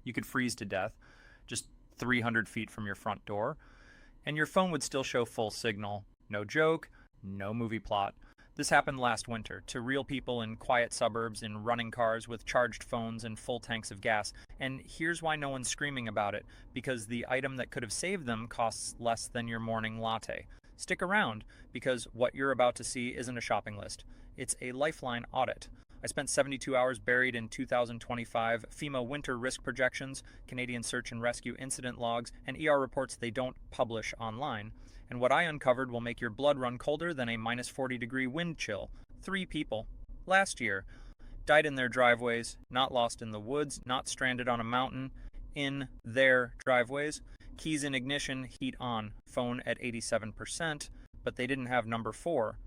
You could freeze to death just 300 feet from your front door, and your phone would still show full signal. No joke, no movie plot. This happened last winter to real people in quiet suburbs in running cars with charged phones and full tanks of gas. And here's why no one's screaming about it, because the item that could have saved them costs less than your morning latte. Stick around, because what you're about to see isn't a shopping list. It's a lifeline audit. I spent 72 hours buried in 2025 FEMA winter risk projections, Canadian search and rescue incident logs, and ER reports they don't publish online. And what I uncovered will make your blood run colder than a minus 40-degree wind chill. 3 people, last year, died in their driveways, not lost in the woods, not stranded on a mountain, in their driveways. Keys in ignition, heat on, phone at 87%, but they didn't have number 4.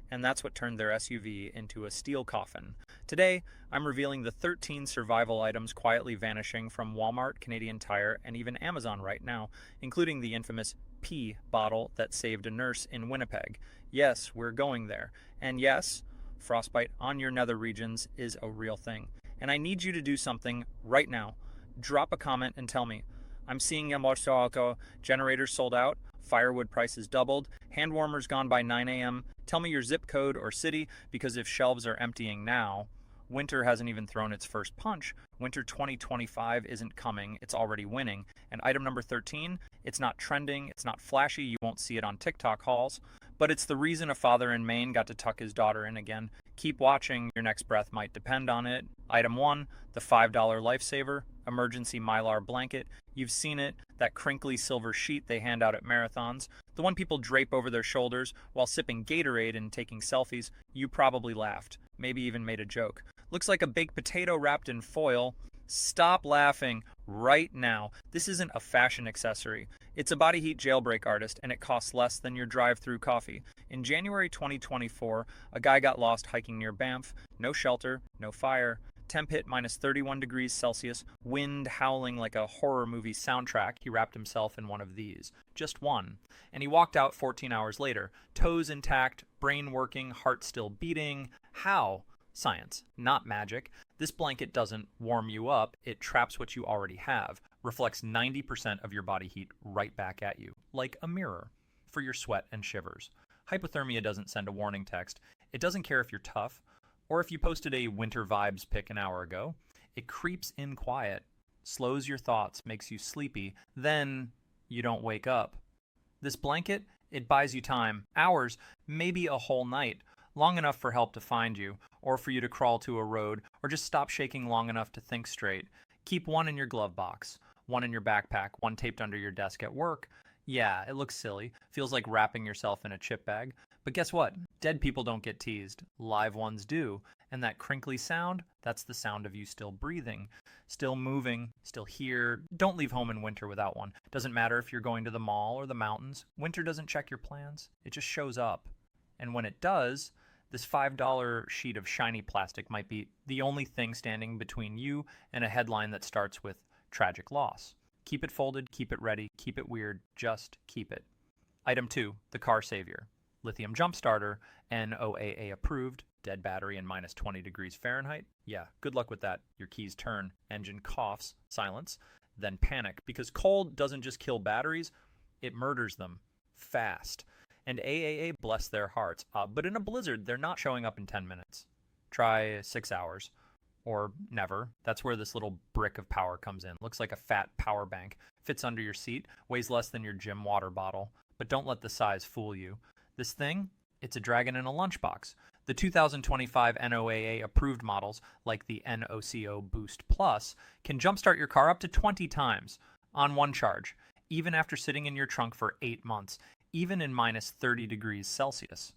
And that's what turned their SUV into a steel coffin. Today, I'm revealing the 13 survival items quietly vanishing from Walmart, Canadian Tire, and even Amazon right now, including the infamous pee bottle that saved a nurse in Winnipeg. Yes, we're going there. And yes, frostbite on your nether regions is a real thing. And I need you to do something right now. Drop a comment and tell me, I'm seeing Yamashita generators sold out, firewood prices doubled, hand warmers gone by 9 a.m. Tell me your zip code or city, because if shelves are emptying now, winter hasn't even thrown its first punch. Winter 2025 isn't coming, it's already winning. And item number 13, it's not trending, it's not flashy, you won't see it on TikTok hauls, but it's the reason a father in Maine got to tuck his daughter in again. Keep watching, your next breath might depend on it. Item 1, the $5 lifesaver, emergency mylar blanket. You've seen it, that crinkly silver sheet they hand out at marathons, the one people drape over their shoulders while sipping Gatorade and taking selfies. You probably laughed, maybe even made a joke. Looks like a baked potato wrapped in foil. Stop laughing right now. This isn't a fashion accessory. It's a body heat jailbreak artist, and it costs less than your drive-through coffee. In January 2024, a guy got lost hiking near Banff. No shelter, no fire. Temp hit minus 31 degrees Celsius, wind howling like a horror movie soundtrack. He wrapped himself in one of these. Just one. And he walked out 14 hours later. Toes intact, brain working, heart still beating. How? Science, not magic. This blanket doesn't warm you up, it traps what you already have, reflects 90% of your body heat right back at you, like a mirror, for your sweat and shivers. Hypothermia doesn't send a warning text. It doesn't care if you're tough, or if you posted a winter vibes pic an hour ago. It creeps in quiet, slows your thoughts, makes you sleepy, then you don't wake up. This blanket, it buys you time, hours, maybe a whole night, long enough for help to find you, or for you to crawl to a road, or just stop shaking long enough to think straight. Keep one in your glove box, one in your backpack, one taped under your desk at work. Yeah, it looks silly, feels like wrapping yourself in a chip bag, but guess what? Dead people don't get teased, live ones do, and that crinkly sound, that's the sound of you still breathing, still moving, still here. Don't leave home in winter without one. Doesn't matter if you're going to the mall or the mountains, winter doesn't check your plans, it just shows up. And when it does, this $5 sheet of shiny plastic might be the only thing standing between you and a headline that starts with tragic loss. Keep it folded, keep it ready, keep it weird, just keep it. Item 2, the car savior. Lithium jump starter, NOAA approved, dead battery and minus 20 degrees Fahrenheit. Yeah, good luck with that. Your keys turn, engine coughs, silence, then panic, because cold doesn't just kill batteries, it murders them fast. And AAA, bless their hearts, but in a blizzard, they're not showing up in 10 minutes. Try 6 hours, or never. That's where this little brick of power comes in. Looks like a fat power bank. Fits under your seat, weighs less than your gym water bottle. But don't let the size fool you. This thing, it's a dragon in a lunchbox. The 2025 NOAA approved models, like the NOCO Boost Plus, can jumpstart your car up to 20 times on one charge, even after sitting in your trunk for 8 months. Even in minus 30 degrees Celsius.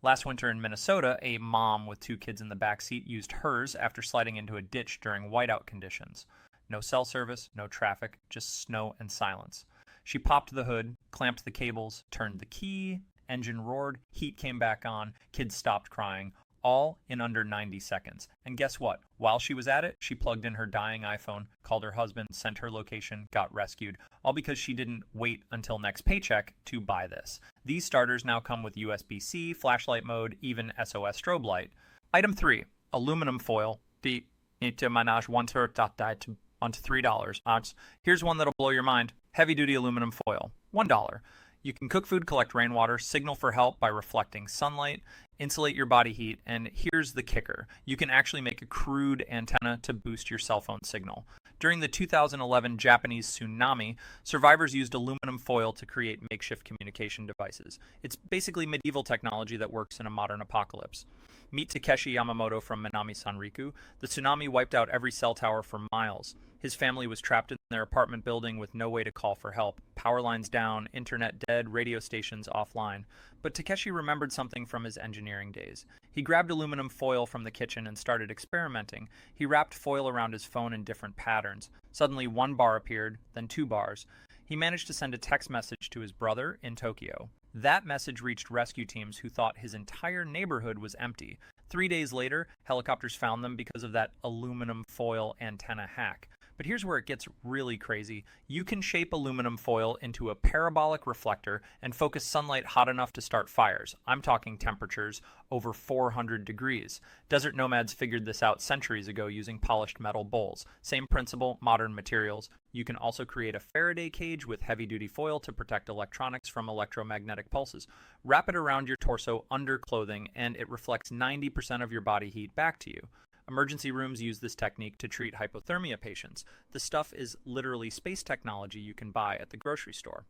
Last winter in Minnesota, a mom with 2 kids in the back seat used hers after sliding into a ditch during whiteout conditions. No cell service, no traffic, just snow and silence. She popped the hood, clamped the cables, turned the key, engine roared, heat came back on, kids stopped crying, all in under 90 seconds. And guess what? While she was at it, she plugged in her dying iPhone, called her husband, sent her location, got rescued, all because she didn't wait until next paycheck to buy this. These starters now come with USB-C, flashlight mode, even SOS strobe light. Item 3, aluminum foil. The interménage On to $3. Here's one that'll blow your mind. Heavy-duty aluminum foil. $1. You can cook food, collect rainwater, signal for help by reflecting sunlight, insulate your body heat, and here's the kicker. You can actually make a crude antenna to boost your cell phone signal. During the 2011 Japanese tsunami, survivors used aluminum foil to create makeshift communication devices. It's basically medieval technology that works in a modern apocalypse. Meet Takeshi Yamamoto from Minami Sanriku. The tsunami wiped out every cell tower for miles. His family was trapped in their apartment building with no way to call for help. Power lines down, internet dead, radio stations offline. But Takeshi remembered something from his engineering days. He grabbed aluminum foil from the kitchen and started experimenting. He wrapped foil around his phone in different patterns. Suddenly, 1 bar appeared, then 2 bars. He managed to send a text message to his brother in Tokyo. That message reached rescue teams who thought his entire neighborhood was empty. 3 days later, helicopters found them because of that aluminum foil antenna hack. But here's where it gets really crazy. You can shape aluminum foil into a parabolic reflector and focus sunlight hot enough to start fires. I'm talking temperatures over 400 degrees. Desert nomads figured this out centuries ago using polished metal bowls. Same principle, modern materials. You can also create a Faraday cage with heavy-duty foil to protect electronics from electromagnetic pulses. Wrap it around your torso under clothing and it reflects 90% of your body heat back to you. Emergency rooms use this technique to treat hypothermia patients. The stuff is literally space technology you can buy at the grocery store.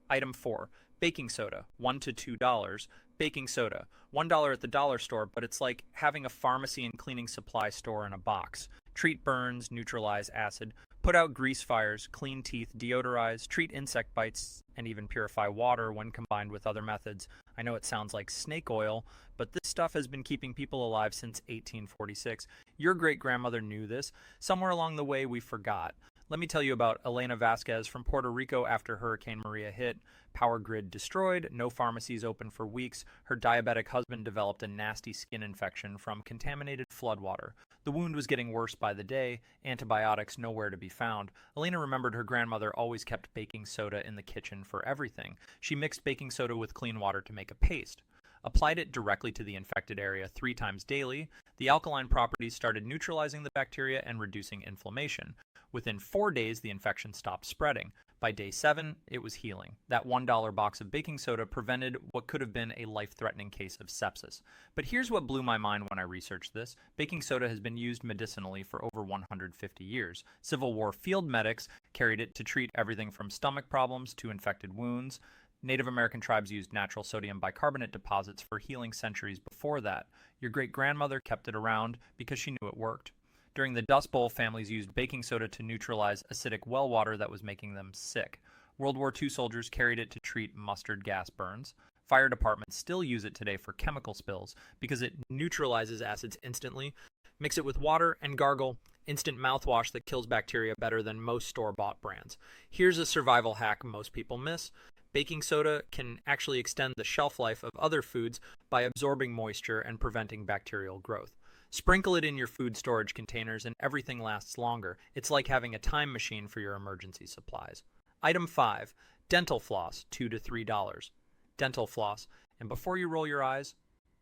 Item 4. Baking soda. $1 to $2. Baking soda. $1 at the dollar store, but it's like having a pharmacy and cleaning supply store in a box. Treat burns, neutralize acid, put out grease fires, clean teeth, deodorize, treat insect bites, and even purify water when combined with other methods. I know it sounds like snake oil, but this stuff has been keeping people alive since 1846. Your great-grandmother knew this. Somewhere along the way, we forgot. Let me tell you about Elena Vasquez from Puerto Rico after Hurricane Maria hit. Power grid destroyed, no pharmacies open for weeks. Her diabetic husband developed a nasty skin infection from contaminated floodwater. The wound was getting worse by the day, antibiotics nowhere to be found. Elena remembered her grandmother always kept baking soda in the kitchen for everything. She mixed baking soda with clean water to make a paste. Applied it directly to the infected area 3 times daily. The alkaline properties started neutralizing the bacteria and reducing inflammation. Within 4 days, the infection stopped spreading. By day 7, it was healing. That $1 box of baking soda prevented what could have been a life-threatening case of sepsis. But here's what blew my mind when I researched this. Baking soda has been used medicinally for over 150 years. Civil War field medics carried it to treat everything from stomach problems to infected wounds. Native American tribes used natural sodium bicarbonate deposits for healing centuries before that. Your great-grandmother kept it around because she knew it worked. During the Dust Bowl, families used baking soda to neutralize acidic well water that was making them sick. World War II soldiers carried it to treat mustard gas burns. Fire departments still use it today for chemical spills because it neutralizes acids instantly. Mix it with water and gargle. Instant mouthwash that kills bacteria better than most store-bought brands. Here's a survival hack most people miss. Baking soda can actually extend the shelf life of other foods by absorbing moisture and preventing bacterial growth. Sprinkle it in your food storage containers and everything lasts longer. It's like having a time machine for your emergency supplies. Item 5. Dental floss, $2 to $3. Dental floss. And before you roll your eyes,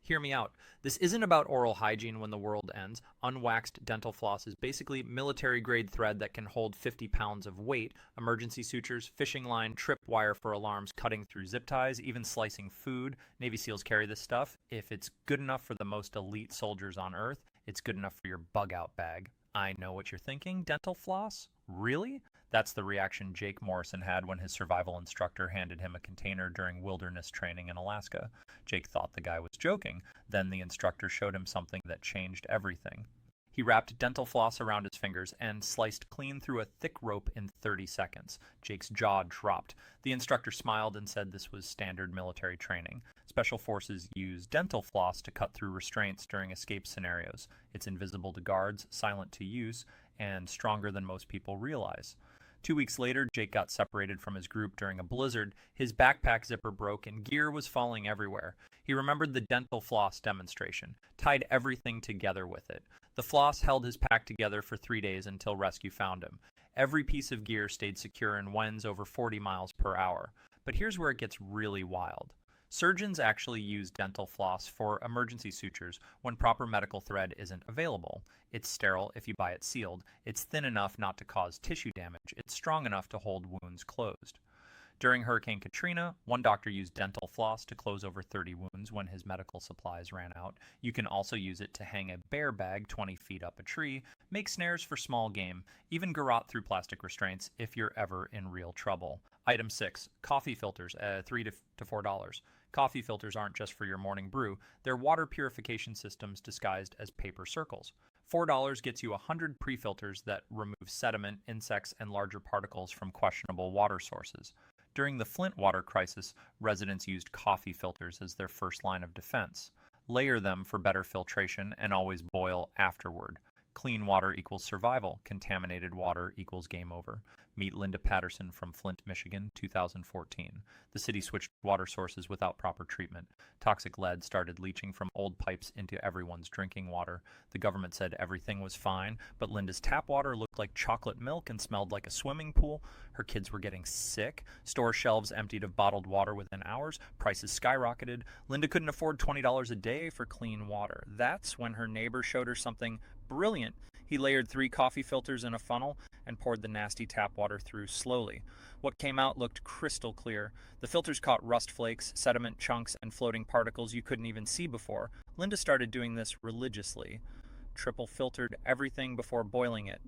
hear me out. This isn't about oral hygiene when the world ends. Unwaxed dental floss is basically military-grade thread that can hold 50 pounds of weight. Emergency sutures, fishing line, trip wire for alarms, cutting through zip ties, even slicing food. Navy SEALs carry this stuff. If it's good enough for the most elite soldiers on Earth, it's good enough for your bug-out bag. I know what you're thinking. Dental floss? Really? That's the reaction Jake Morrison had when his survival instructor handed him a container during wilderness training in Alaska. Jake thought the guy was joking. Then the instructor showed him something that changed everything. He wrapped dental floss around his fingers and sliced clean through a thick rope in 30 seconds. Jake's jaw dropped. The instructor smiled and said this was standard military training. Special forces use dental floss to cut through restraints during escape scenarios. It's invisible to guards, silent to use, and stronger than most people realize. 2 weeks later, Jake got separated from his group during a blizzard. His backpack zipper broke and gear was falling everywhere. He remembered the dental floss demonstration, tied everything together with it. The floss held his pack together for 3 days until rescue found him. Every piece of gear stayed secure in winds over 40 miles per hour. But here's where it gets really wild. Surgeons actually use dental floss for emergency sutures when proper medical thread isn't available. It's sterile if you buy it sealed. It's thin enough not to cause tissue damage. It's strong enough to hold wounds closed. During Hurricane Katrina, one doctor used dental floss to close over 30 wounds when his medical supplies ran out. You can also use it to hang a bear bag 20 feet up a tree, make snares for small game, even garrote through plastic restraints if you're ever in real trouble. Item 6. Coffee filters at $3 to $4. Coffee filters aren't just for your morning brew. They're water purification systems disguised as paper circles. $4 gets you 100 pre-filters that remove sediment, insects, and larger particles from questionable water sources. During the Flint water crisis, residents used coffee filters as their first line of defense. Layer them for better filtration and always boil afterward. Clean water equals survival. Contaminated water equals game over. Meet Linda Patterson from Flint, Michigan, 2014. The city switched water sources without proper treatment. Toxic lead started leaching from old pipes into everyone's drinking water. The government said everything was fine, but Linda's tap water looked like chocolate milk and smelled like a swimming pool. Her kids were getting sick. Store shelves emptied of bottled water within hours. Prices skyrocketed. Linda couldn't afford $20 a day for clean water. That's when her neighbor showed her something brilliant. He layered 3 coffee filters in a funnel and poured the nasty tap water through slowly. What came out looked crystal clear. The filters caught rust flakes, sediment chunks, and floating particles you couldn't even see before. Linda started doing this religiously. Triple filtered everything before boiling it.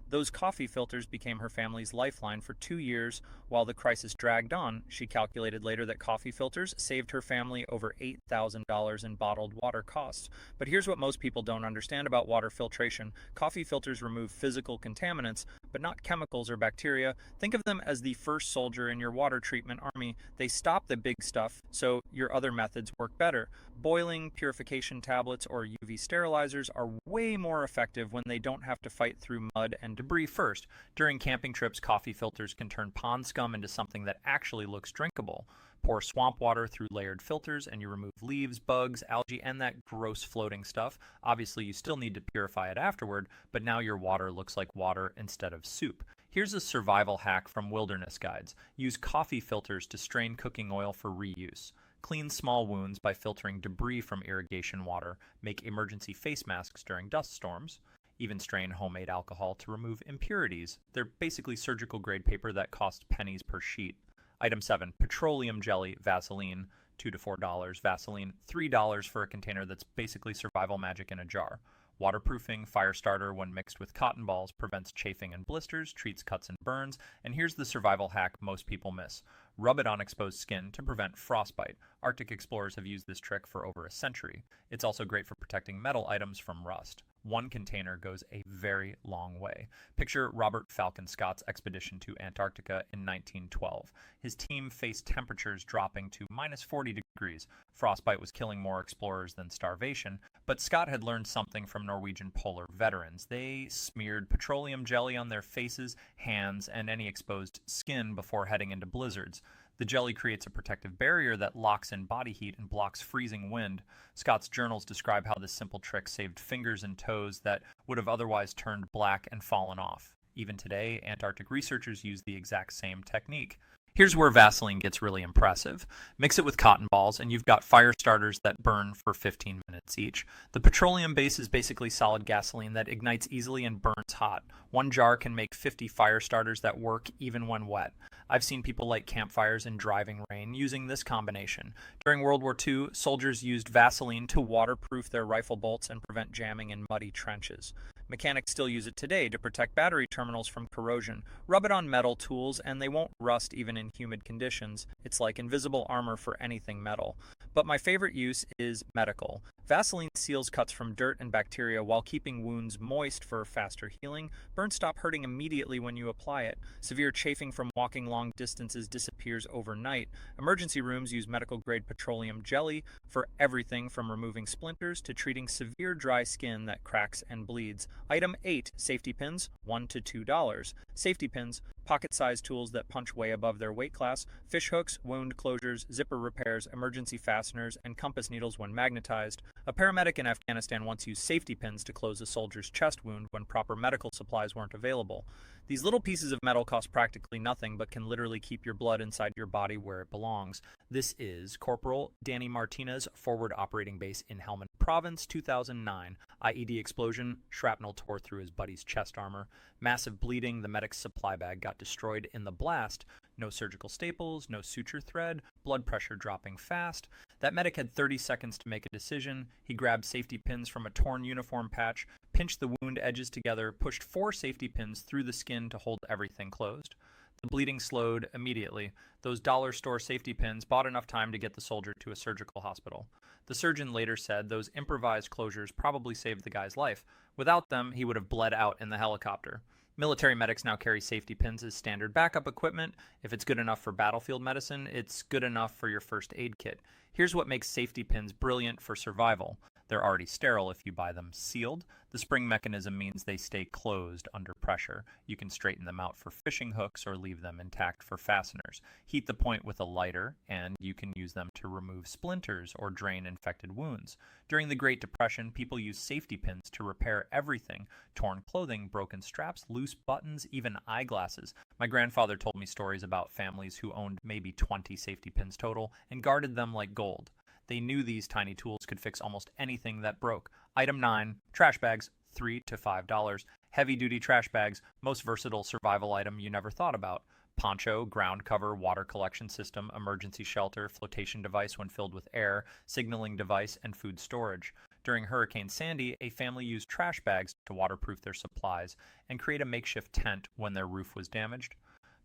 Those coffee filters became her family's lifeline for 2 years. While the crisis dragged on, she calculated later that coffee filters saved her family over $8,000 in bottled water costs. But here's what most people don't understand about water filtration. Coffee filters remove physical contaminants, but not chemicals or bacteria. Think of them as the first soldier in your water treatment army. They stop the big stuff, so your other methods work better. Boiling, purification tablets, or UV sterilizers are way more effective when they don't have to fight through mud and debris first. During camping trips, coffee filters can turn pond scum into something that actually looks drinkable. Pour swamp water through layered filters and you remove leaves, bugs, algae, and that gross floating stuff. Obviously, you still need to purify it afterward, but now your water looks like water instead of soup. Here's a survival hack from Wilderness Guides. Use coffee filters to strain cooking oil for reuse. Clean small wounds by filtering debris from irrigation water. Make emergency face masks during dust storms. Even strain homemade alcohol to remove impurities. They're basically surgical grade paper that cost pennies per sheet. Item 7. Petroleum jelly, Vaseline, $2 to $4. Vaseline, $3 for a container that's basically survival magic in a jar. Waterproofing, fire starter when mixed with cotton balls, prevents chafing and blisters, treats cuts and burns, and here's the survival hack most people miss. Rub it on exposed skin to prevent frostbite. Arctic explorers have used this trick for over a century. It's also great for protecting metal items from rust. One container goes a very long way. Picture Robert Falcon Scott's expedition to Antarctica in 1912. His team faced temperatures dropping to minus 40 degrees. Frostbite was killing more explorers than starvation, but Scott had learned something from Norwegian polar veterans. They smeared petroleum jelly on their faces, hands, and any exposed skin before heading into blizzards. The jelly creates a protective barrier that locks in body heat and blocks freezing wind. Scott's journals describe how this simple trick saved fingers and toes that would have otherwise turned black and fallen off. Even today, Antarctic researchers use the exact same technique. Here's where Vaseline gets really impressive. Mix it with cotton balls and you've got fire starters that burn for 15 minutes each. The petroleum base is basically solid gasoline that ignites easily and burns hot. One jar can make 50 fire starters that work even when wet. I've seen people light campfires in driving rain using this combination. During World War II, soldiers used Vaseline to waterproof their rifle bolts and prevent jamming in muddy trenches. Mechanics still use it today to protect battery terminals from corrosion. Rub it on metal tools and they won't rust even in humid conditions. It's like invisible armor for anything metal. But my favorite use is medical. Vaseline seals cuts from dirt and bacteria while keeping wounds moist for faster healing. Burns stop hurting immediately when you apply it. Severe chafing from walking long distances disappears overnight. Emergency rooms use medical-grade petroleum jelly for everything from removing splinters to treating severe dry skin that cracks and bleeds. Item 8. Safety pins, $1 to $2. Safety pins, pocket-sized tools that punch way above their weight class, fish hooks, wound closures, zipper repairs, emergency fasteners, and compass needles when magnetized. A paramedic in Afghanistan once used safety pins to close a soldier's chest wound when proper medical supplies weren't available. These little pieces of metal cost practically nothing but can literally keep your blood inside your body where it belongs. This is Corporal Danny Martinez, Forward Operating Base in Helmand Province, 2009. IED explosion, shrapnel tore through his buddy's chest armor. Massive bleeding, the medic's supply bag got destroyed in the blast. No surgical staples, no suture thread, blood pressure dropping fast. That medic had 30 seconds to make a decision. He grabbed safety pins from a torn uniform patch, pinched the wound edges together, pushed 4 safety pins through the skin to hold everything closed. The bleeding slowed immediately. Those dollar store safety pins bought enough time to get the soldier to a surgical hospital. The surgeon later said those improvised closures probably saved the guy's life. Without them, he would have bled out in the helicopter. Military medics now carry safety pins as standard backup equipment. If it's good enough for battlefield medicine, it's good enough for your first aid kit. Here's what makes safety pins brilliant for survival. They're already sterile if you buy them sealed. The spring mechanism means they stay closed under pressure. You can straighten them out for fishing hooks or leave them intact for fasteners. Heat the point with a lighter, and you can use them to remove splinters or drain infected wounds. During the Great Depression, people used safety pins to repair everything: torn clothing, broken straps, loose buttons, even eyeglasses. My grandfather told me stories about families who owned maybe 20 safety pins total and guarded them like gold. They knew these tiny tools could fix almost anything that broke. Item 9, trash bags, $3 to $5. Heavy-duty trash bags, most versatile survival item you never thought about. Poncho, ground cover, water collection system, emergency shelter, flotation device when filled with air, signaling device, and food storage. During Hurricane Sandy, a family used trash bags to waterproof their supplies and create a makeshift tent when their roof was damaged.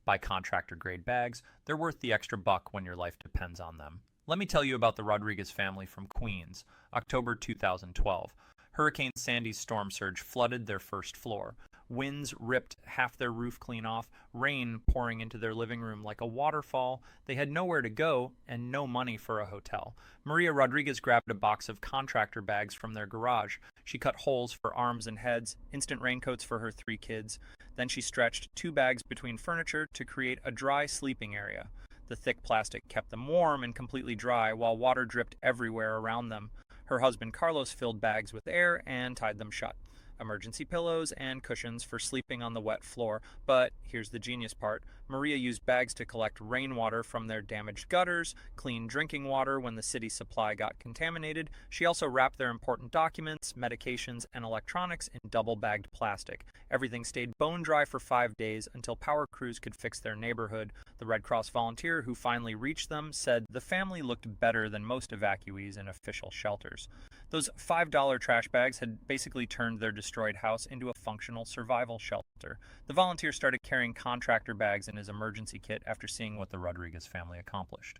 Buy contractor-grade bags. They're worth the extra buck when your life depends on them. Let me tell you about the Rodriguez family from Queens, October 2012. Hurricane Sandy's storm surge flooded their first floor. Winds ripped half their roof clean off, rain pouring into their living room like a waterfall. They had nowhere to go and no money for a hotel. Maria Rodriguez grabbed a box of contractor bags from their garage. She cut holes for arms and heads, instant raincoats for her 3 kids. Then she stretched 2 bags between furniture to create a dry sleeping area. The thick plastic kept them warm and completely dry while water dripped everywhere around them. Her husband Carlos filled bags with air and tied them shut. Emergency pillows and cushions for sleeping on the wet floor. But here's the genius part. Maria used bags to collect rainwater from their damaged gutters, clean drinking water when the city supply got contaminated. She also wrapped their important documents, medications, and electronics in double-bagged plastic. Everything stayed bone dry for 5 days until power crews could fix their neighborhood. The Red Cross volunteer who finally reached them said the family looked better than most evacuees in official shelters. Those $5 trash bags had basically turned their destroyed house into a functional survival shelter. The volunteer started carrying contractor bags in his emergency kit after seeing what the Rodriguez family accomplished.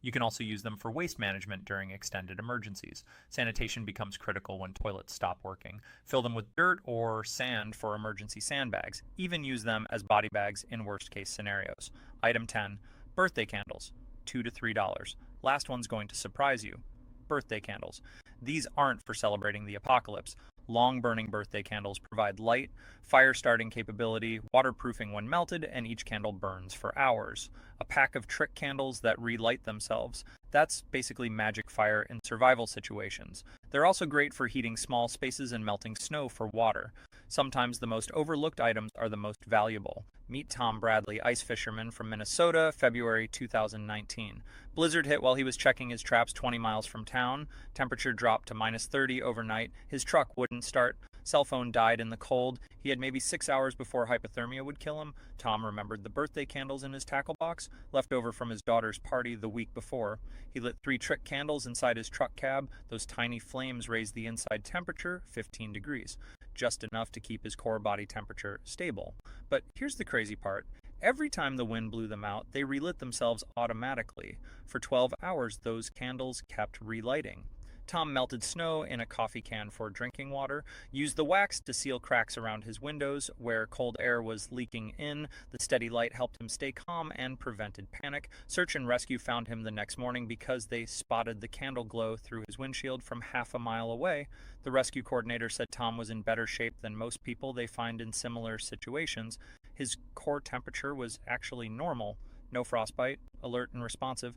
You can also use them for waste management during extended emergencies. Sanitation becomes critical when toilets stop working. Fill them with dirt or sand for emergency sandbags. Even use them as body bags in worst-case scenarios. Item 10. Birthday candles, $2 to $3. Last one's going to surprise you. Birthday candles. These aren't for celebrating the apocalypse. Long-burning birthday candles provide light, fire-starting capability, waterproofing when melted, and each candle burns for hours. A pack of trick candles that relight themselves. That's basically magic fire in survival situations. They're also great for heating small spaces and melting snow for water. Sometimes the most overlooked items are the most valuable. Meet Tom Bradley, ice fisherman from Minnesota, February 2019. Blizzard hit while he was checking his traps 20 miles from town. Temperature dropped to -30 overnight. His truck wouldn't start. Cell phone died in the cold. He had maybe 6 hours before hypothermia would kill him. Tom remembered the birthday candles in his tackle box, left over from his daughter's party the week before. He lit 3 trick candles inside his truck cab. Those tiny flames raised the inside temperature 15 degrees, just enough to keep his core body temperature stable. But here's the crazy part. Every time the wind blew them out, they relit themselves automatically. For 12 hours, those candles kept relighting. Tom melted snow in a coffee can for drinking water, used the wax to seal cracks around his windows where cold air was leaking in. The steady light helped him stay calm and prevented panic. Search and rescue found him the next morning because they spotted the candle glow through his windshield from half a mile away. The rescue coordinator said Tom was in better shape than most people they find in similar situations. His core temperature was actually normal. No frostbite, alert and responsive.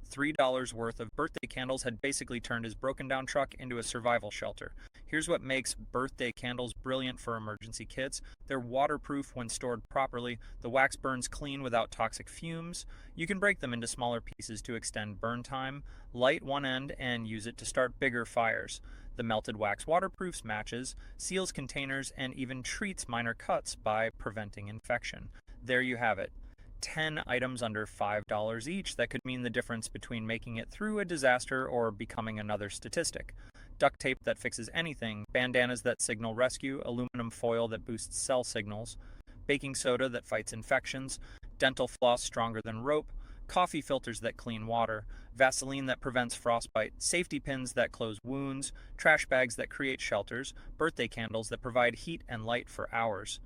$3 worth of birthday candles had basically turned his broken down truck into a survival shelter. Here's what makes birthday candles brilliant for emergency kits. They're waterproof when stored properly. The wax burns clean without toxic fumes. You can break them into smaller pieces to extend burn time. Light one end and use it to start bigger fires. The melted wax waterproofs matches, seals containers, and even treats minor cuts by preventing infection. There you have it. 10 items under $5 each that could mean the difference between making it through a disaster or becoming another statistic. Duct tape that fixes anything, bandanas that signal rescue, aluminum foil that boosts cell signals, baking soda that fights infections, dental floss stronger than rope, coffee filters that clean water, Vaseline that prevents frostbite, safety pins that close wounds, trash bags that create shelters, birthday candles that provide heat and light for hours.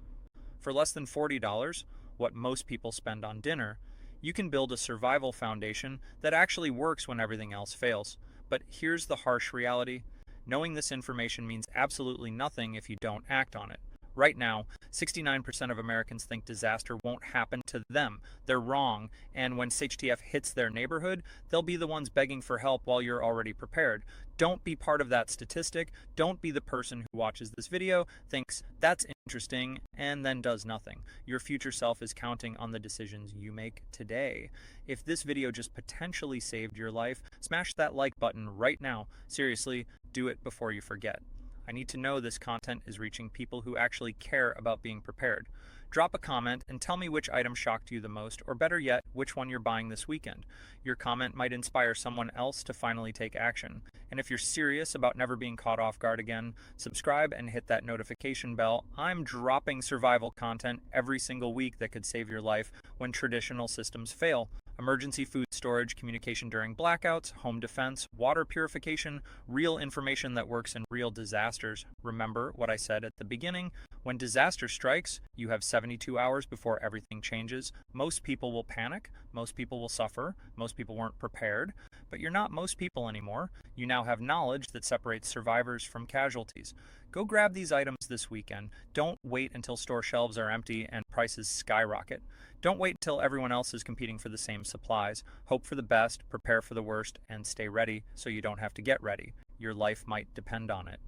For less than $40, what most people spend on dinner, you can build a survival foundation that actually works when everything else fails. But here's the harsh reality. Knowing this information means absolutely nothing if you don't act on it. Right now, 69% of Americans think disaster won't happen to them. They're wrong, and when HTF hits their neighborhood, they'll be the ones begging for help while you're already prepared. Don't be part of that statistic. Don't be the person who watches this video, thinks that's interesting, and then does nothing. Your future self is counting on the decisions you make today. If this video just potentially saved your life, smash that like button right now. Seriously, do it before you forget. I need to know this content is reaching people who actually care about being prepared. Drop a comment and tell me which item shocked you the most, or better yet, which one you're buying this weekend. Your comment might inspire someone else to finally take action. And if you're serious about never being caught off guard again, subscribe and hit that notification bell. I'm dropping survival content every single week that could save your life when traditional systems fail. Emergency food storage, communication during blackouts, home defense, water purification, real information that works in real disasters. Remember what I said at the beginning? When disaster strikes, you have 72 hours before everything changes. Most people will panic. Most people will suffer. Most people weren't prepared. But you're not most people anymore. You now have knowledge that separates survivors from casualties. Go grab these items this weekend. Don't wait until store shelves are empty and prices skyrocket. Don't wait until everyone else is competing for the same supplies. Hope for the best, prepare for the worst, and stay ready so you don't have to get ready. Your life might depend on it.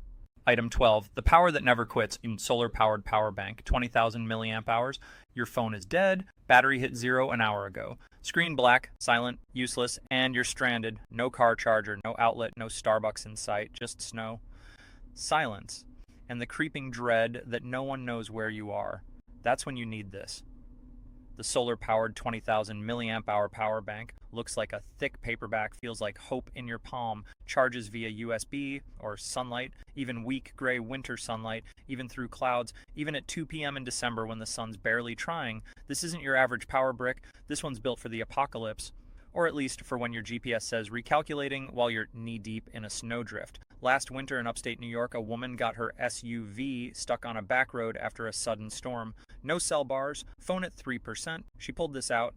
Item 12, the power that never quits in solar-powered power bank, 20,000 milliamp hours. Your phone is dead, battery hit 0 an hour ago. Screen black, silent, useless, and you're stranded. No car charger, no outlet, no Starbucks in sight, just snow. Silence, and the creeping dread that no one knows where you are. That's when you need this. The solar-powered 20,000 milliamp hour power bank looks like a thick paperback, feels like hope in your palm, charges via USB or sunlight, even weak gray winter sunlight, even through clouds, even at 2 p.m. in December when the sun's barely trying. This isn't your average power brick. This one's built for the apocalypse. Or at least for when your GPS says recalculating while you're knee-deep in a snowdrift. Last winter in upstate New York, a woman got her SUV stuck on a back road after a sudden storm. No cell bars, phone at 3%. She pulled this out.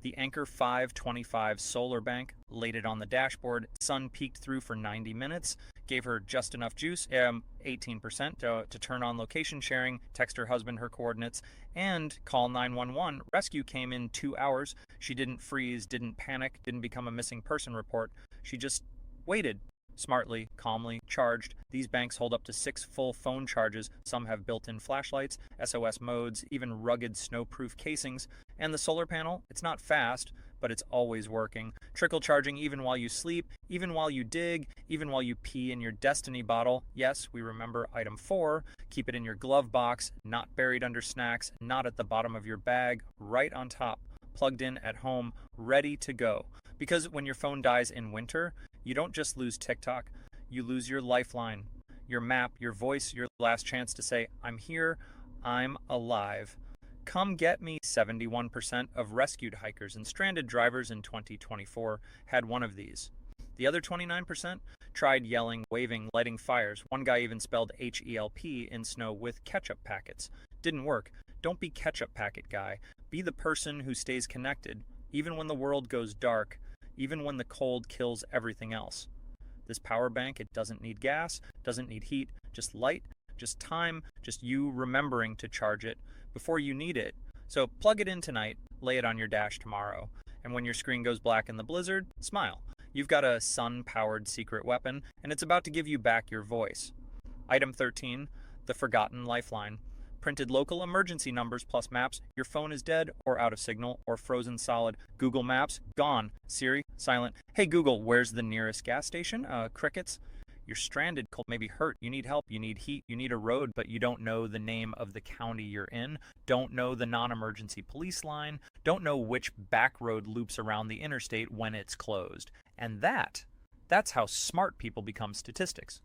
The Anchor 525 solar bank, laid it on the dashboard. Sun peeked through for 90 minutes, gave her just enough juice, 18%, to turn on location sharing, text her husband her coordinates, and call 911. Rescue came in 2 hours. She didn't freeze, didn't panic, didn't become a missing person report. She just waited. Smartly, calmly, charged. These banks hold up to 6 full phone charges. Some have built-in flashlights, SOS modes, even rugged snow-proof casings. And the solar panel, it's not fast, but it's always working. Trickle charging even while you sleep, even while you dig, even while you pee in your Destiny bottle. Yes, we remember item 4. Keep it in your glove box, not buried under snacks, not at the bottom of your bag, right on top, plugged in at home, ready to go. Because when your phone dies in winter, you don't just lose TikTok, you lose your lifeline, your map, your voice, your last chance to say, I'm here, I'm alive. Come get me. 71% of rescued hikers and stranded drivers in 2024 had one of these. The other 29% tried yelling, waving, lighting fires. One guy even spelled H-E-L-P in snow with ketchup packets. Didn't work. Don't be ketchup packet guy. Be the person who stays connected, even when the world goes dark, even when the cold kills everything else. This power bank, it doesn't need gas, doesn't need heat, just light, just time, just you remembering to charge it before you need it. So plug it in tonight, lay it on your dash tomorrow, and when your screen goes black in the blizzard, smile. You've got a sun-powered secret weapon, and it's about to give you back your voice. Item 13, the forgotten lifeline. Printed local emergency numbers plus maps. Your phone is dead or out of signal or frozen solid. Google Maps, gone. Siri, silent. Hey Google, where's the nearest gas station? Crickets. You're stranded, cold, maybe hurt. You need help. You need heat. You need a road, but you don't know the name of the county you're in. Don't know the non-emergency police line. Don't know which back road loops around the interstate when it's closed. And that's how smart people become statistics.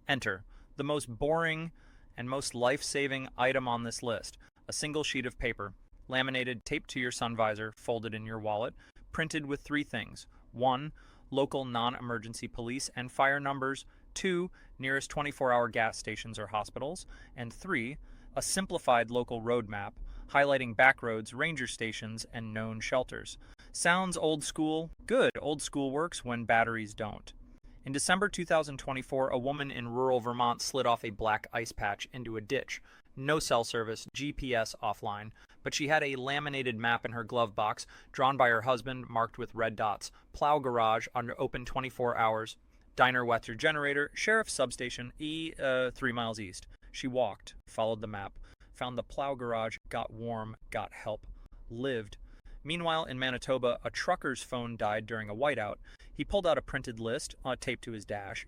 Enter the most boring and most life-saving item on this list. A single sheet of paper, laminated, taped to your sun visor, folded in your wallet, printed with three things. 1. Local non-emergency police and fire numbers. 2. Nearest 24-hour gas stations or hospitals. And 3. A simplified local road map, highlighting back roads, ranger stations, and known shelters. Sounds old school? Good, old school works when batteries don't. In December 2024, a woman in rural Vermont slid off a black ice patch into a ditch. No cell service, GPS offline, but she had a laminated map in her glove box, drawn by her husband, marked with red dots. Plow garage, under open 24 hours. Diner weather generator, sheriff's substation, 3 miles east. She walked, followed the map, found the plow garage, got warm, got help, lived. Meanwhile, in Manitoba, a trucker's phone died during a whiteout. He pulled out a printed list, taped to his dash,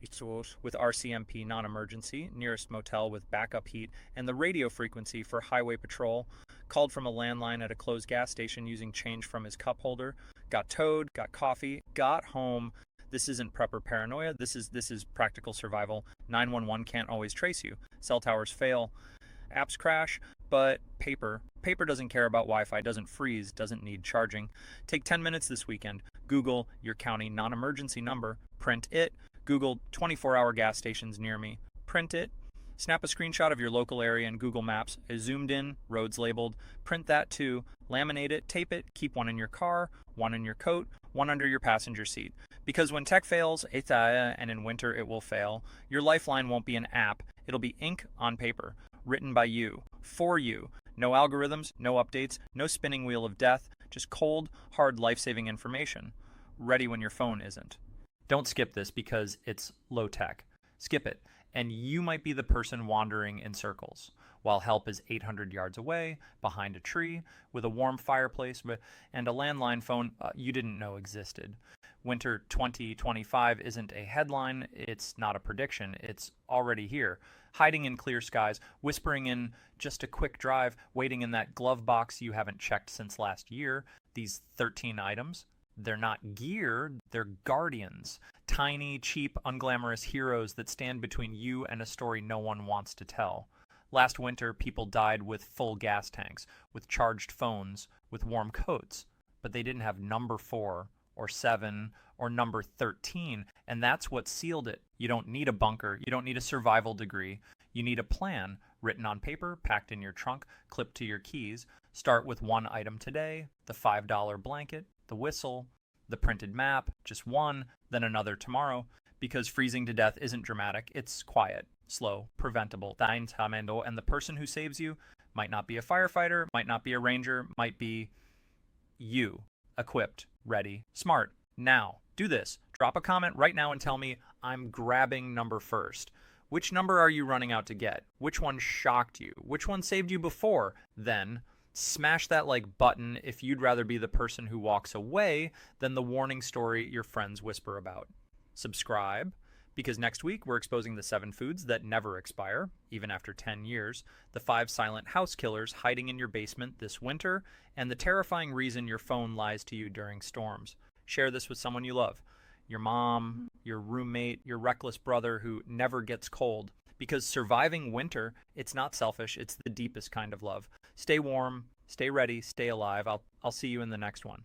with RCMP non-emergency, nearest motel with backup heat, and the radio frequency for highway patrol. Called from a landline at a closed gas station using change from his cup holder. Got towed, got coffee, got home. This isn't prepper paranoia. This is practical survival. 911 can't always trace you. Cell towers fail. Apps crash, but paper doesn't care about Wi-Fi, doesn't freeze, doesn't need charging. Take 10 minutes this weekend. Google your county non-emergency number, print it. Google 24-hour gas stations near me, print it. Snap a screenshot of your local area in Google Maps, zoomed in, roads labeled, print that too, laminate it, tape it, keep one in your car, one in your coat, one under your passenger seat. Because when tech fails, and in winter it will fail, your lifeline won't be an app, it'll be ink on paper. Written by you, for you. No algorithms, no updates, no spinning wheel of death, just cold, hard, life-saving information. Ready when your phone isn't. Don't skip this because it's low tech. Skip it, and you might be the person wandering in circles, while help is 800 yards away, behind a tree, with a warm fireplace, and a landline phone you didn't know existed. Winter 2025 isn't a headline, it's not a prediction, it's already here. Hiding in clear skies, whispering in just a quick drive, waiting in that glove box you haven't checked since last year. These 13 items, they're not gear, they're guardians. Tiny, cheap, unglamorous heroes that stand between you and a story no one wants to tell. Last winter, people died with full gas tanks, with charged phones, with warm coats, but they didn't have number 4 or 7 or number 13, and that's what sealed it. You don't need a bunker, you don't need a survival degree, you need a plan, written on paper, packed in your trunk, clipped to your keys. Start with one item today, the $5 blanket, the whistle, the printed map, just one, then another tomorrow, because freezing to death isn't dramatic, it's quiet, slow, preventable. And the person who saves you might not be a firefighter, might not be a ranger, might be you, equipped, ready, smart. Now, do this. Drop a comment right now and tell me I'm grabbing number first. Which number are you running out to get? Which one shocked you? Which one saved you before? Then smash that like button if you'd rather be the person who walks away than the warning story your friends whisper about. Subscribe, because next week we're exposing the 7 foods that never expire, even after 10 years, the 5 silent house killers hiding in your basement this winter, and the terrifying reason your phone lies to you during storms. Share this with someone you love. Your mom, your roommate, your reckless brother who never gets cold. Because surviving winter, it's not selfish, it's the deepest kind of love. Stay warm, stay ready, stay alive. I'll see you in the next one.